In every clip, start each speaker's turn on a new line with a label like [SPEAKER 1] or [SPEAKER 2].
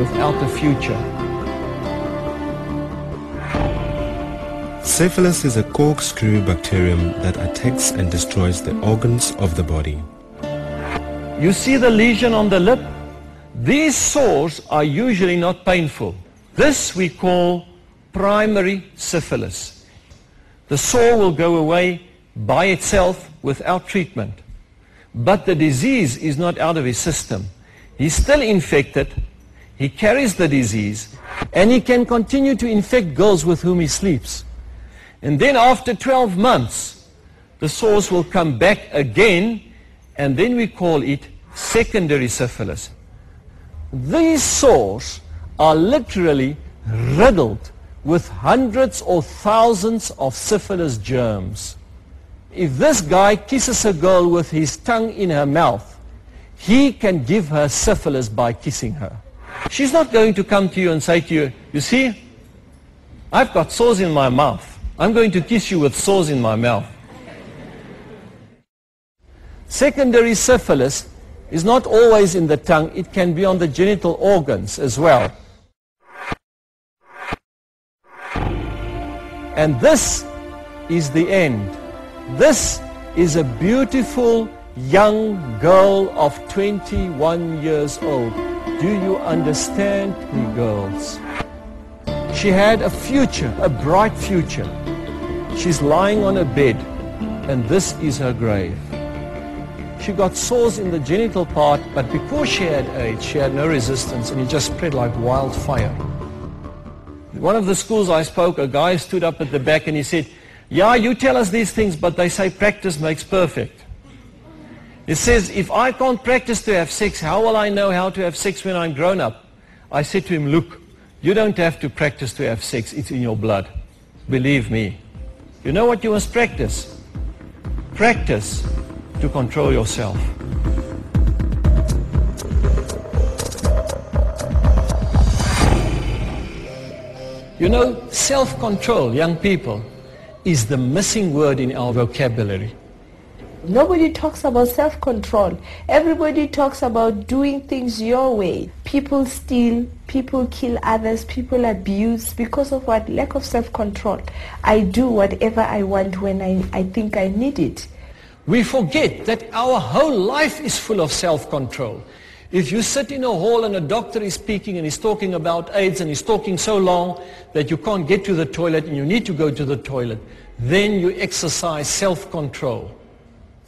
[SPEAKER 1] without a future.
[SPEAKER 2] Syphilis is a corkscrew bacterium that attacks and destroys the organs of the body.
[SPEAKER 1] You see the lesion on the lip? These sores are usually not painful. This we call primary syphilis. The sore will go away by itself without treatment. But the disease is not out of his system. He's still infected, he carries the disease, and he can continue to infect girls with whom he sleeps. And then after 12 months, the sores will come back again, and then we call it secondary syphilis. These sores are literally riddled with hundreds or thousands of syphilis germs. If this guy kisses a girl with his tongue in her mouth, he can give her syphilis by kissing her. She's not going to come to you and say to you, you see, I've got sores in my mouth. I'm going to kiss you with sores in my mouth. Secondary syphilis is not always in the tongue. It can be on the genital organs as well. And this is the end. This is a beautiful young girl of 21 years old. Do you understand me, girls? She had a future, a bright future. She's lying on a bed, and this is her grave. She got sores in the genital part, but because she had AIDS, she had no resistance, and it just spread like wildfire. One of the schools I spoke, a guy stood up at the back and he said, yeah, you tell us these things, but they say practice makes perfect. He says, if I can't practice to have sex, how will I know how to have sex when I'm grown up? I said to him, look, you don't have to practice to have sex, it's in your blood. Believe me. You know what you must practice? Practice to control yourself. You know, self-control, young people, is the missing word in our vocabulary.
[SPEAKER 3] Nobody talks about self-control. Everybody talks about doing things your way. People steal, people kill others, people abuse because of what? Lack of self-control. I do whatever I want when I think I need it.
[SPEAKER 1] We forget that our whole life is full of self-control. If you sit in a hall and a doctor is speaking and he's talking about AIDS and he's talking so long that you can't get to the toilet and you need to go to the toilet, then you exercise self-control.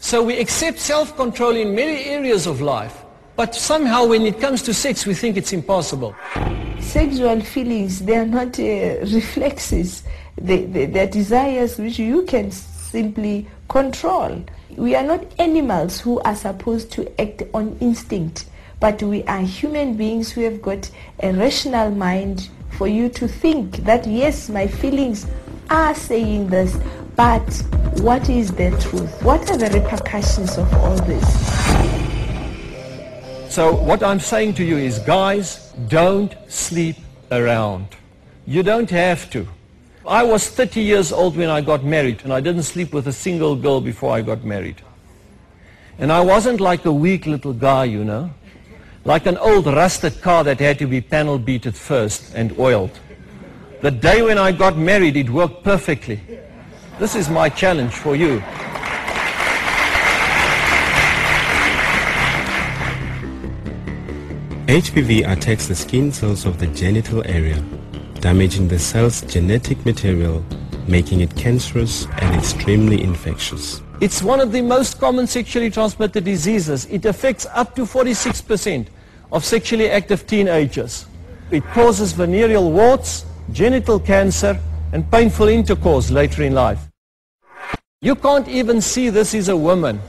[SPEAKER 1] So we accept self-control in many areas of life, but somehow when it comes to sex we think it's impossible.
[SPEAKER 3] Sexual feelings, they are not reflexes. They're desires which you can simply control. We are not animals who are supposed to act on instinct, but we are human beings who have got a rational mind for you to think that yes, my feelings are saying this, but what is the truth? What are the repercussions of all this?
[SPEAKER 1] So what I'm saying to you is, guys, don't sleep around. You don't have to. I was 30 years old when I got married, and I didn't sleep with a single girl before I got married. And I wasn't like a weak little guy, you know, like an old rusted car that had to be panel beated first and oiled. The day when I got married, it worked perfectly. This is my challenge for you.
[SPEAKER 2] HPV attacks the skin cells of the genital area, damaging the cell's genetic material, making it cancerous and extremely infectious.
[SPEAKER 1] It's one of the most common sexually transmitted diseases. It affects up to 46% of sexually active teenagers. It causes venereal warts, genital cancer, and painful intercourse later in life. You can't even see this is a woman.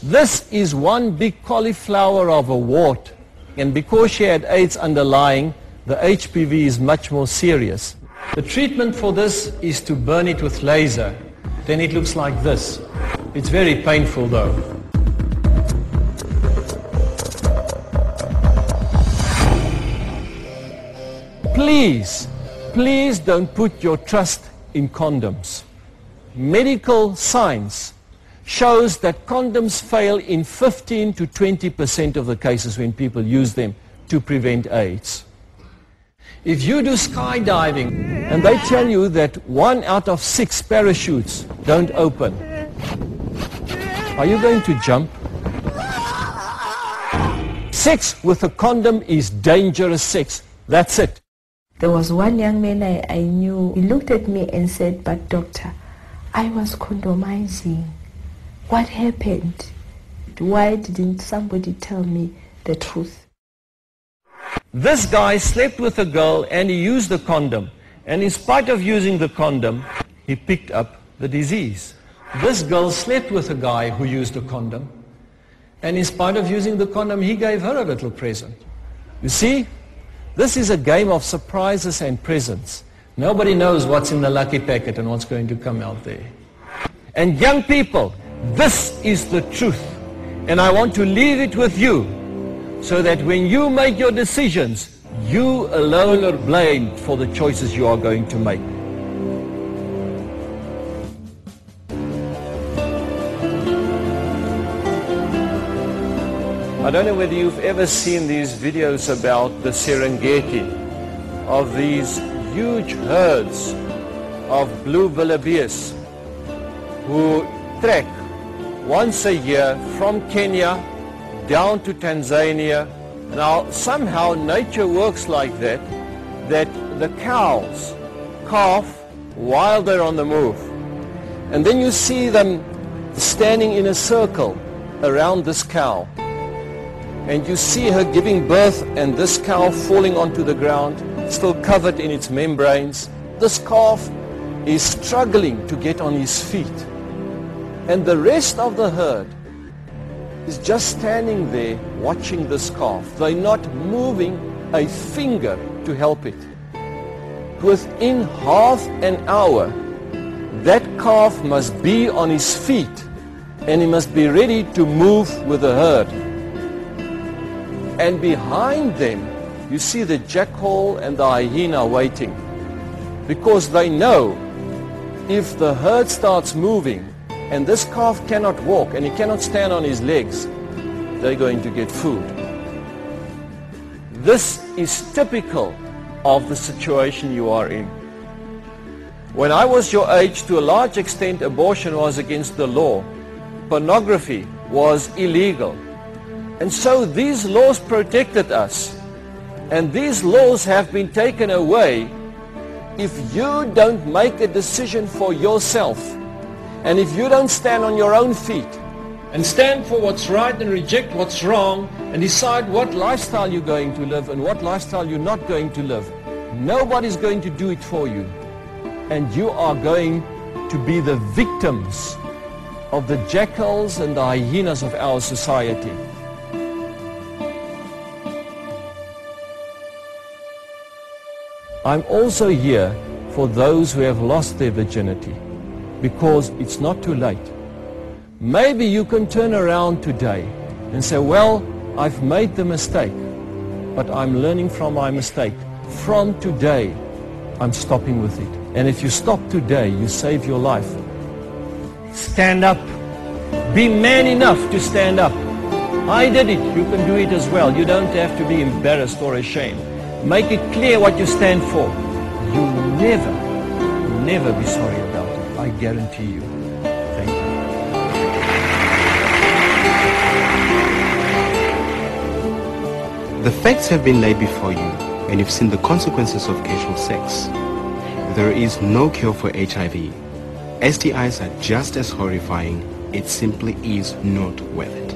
[SPEAKER 1] This is one big cauliflower of a wart. And because she had AIDS underlying, the HPV is much more serious. The treatment for this is to burn it with laser. Then it looks like this. It's very painful though. Please, please don't put your trust in condoms. Medical science shows that condoms fail in 15 to 20% of the cases when people use them to prevent AIDS. If you do skydiving and they tell you that 1 out of 6 parachutes don't open, are you going to jump? Sex with a condom is dangerous sex. That's it.
[SPEAKER 3] There was one young man I knew. He looked at me and said, "But doctor, I was condomizing. What happened? Why didn't somebody tell me the truth?"
[SPEAKER 1] This guy slept with a girl and he used the condom. And in spite of using the condom, he picked up the disease. This girl slept with a guy who used a condom. And in spite of using the condom, he gave her a little present. You see, this is a game of surprises and presents. Nobody knows what's in the lucky packet and what's going to come out there. And young people, this is the truth. And I want to leave it with you, so that when you make your decisions, you alone are blamed for the choices you are going to make. I don't know whether you've ever seen these videos about the Serengeti, of these huge herds of blue wildebeest who trek once a year from Kenya down to Tanzania. Now, somehow nature works like that the cows calf while they're on the move. And then you see them standing in a circle around this cow. And you see her giving birth and this cow falling onto the ground, still covered in its membranes. This calf is struggling to get on his feet. And the rest of the herd is just standing there watching this calf. They're not moving a finger to help it. Within half an hour, that calf must be on his feet and he must be ready to move with the herd. And behind them, you see the jackal and the hyena waiting, because they know if the herd starts moving and this calf cannot walk and he cannot stand on his legs, they're going to get food. This is typical of the situation you are in. When I was your age, to a large extent, abortion was against the law. Pornography was illegal. And so these laws protected us. And these laws have been taken away if you don't make a decision for yourself. And if you don't stand on your own feet and stand for what's right and reject what's wrong and decide what lifestyle you're going to live and what lifestyle you're not going to live, nobody's going to do it for you. And you are going to be the victims of the jackals and the hyenas of our society. I'm also here for those who have lost their virginity, because it's not too late. Maybe you can turn around today and say, well, I've made the mistake, but I'm learning from my mistake. From today, I'm stopping with it. And if you stop today, you save your life. Stand up. Be man enough to stand up. I did it. You can do it as well. You don't have to be embarrassed or ashamed. Make it clear what you stand for. You'll never be sorry about it. I guarantee you. Thank you.
[SPEAKER 2] The facts have been laid before you, and you've seen the consequences of casual sex. There is no cure for HIV. STIs are just as horrifying. It simply is not worth it.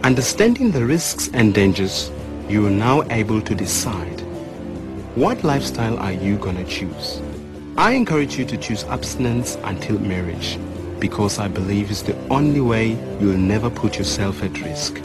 [SPEAKER 2] Understanding the risks and dangers, you are now able to decide what lifestyle are you gonna choose. I encourage you to choose abstinence until marriage, because I believe it's the only way you'll never put yourself at risk.